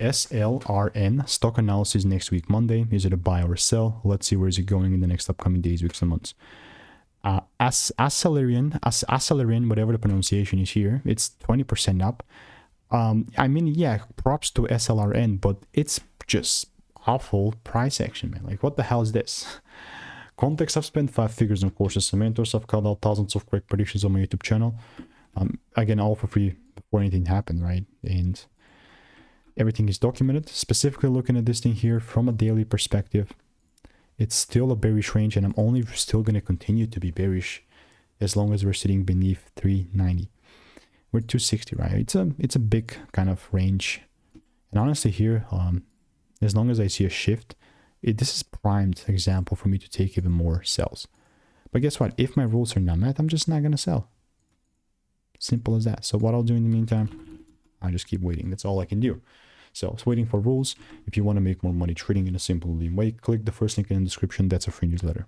SLRN, stock analysis next week, Monday. Is it a buy or a sell? Let's see where is it going in the next upcoming days, weeks, and months. ACELYRIN, whatever the pronunciation is here, it's 20% up. I mean, yeah, props to SLRN, but it's just awful price action, man. Like, what the hell is this? Context, I've spent 5 figures on courses and mentors. I've called out thousands of correct predictions on my YouTube channel. Again, all for free before anything happened, right? And everything is documented. Specifically looking at this thing here from a daily perspective, it's still a bearish range, and I'm only still going to continue to be bearish as long as we're sitting beneath 390. We're 260, right? It's a big kind of range. And honestly here, as long as I see a shift, this is primed example for me to take even more sells. But guess what? If my rules are not met, I'm just not going to sell. Simple as that. So what I'll do in the meantime, I'll just keep waiting. That's all I can do. So I was waiting for rules. If you want to make more money trading in a simple way, click the first link in the description. That's a free newsletter.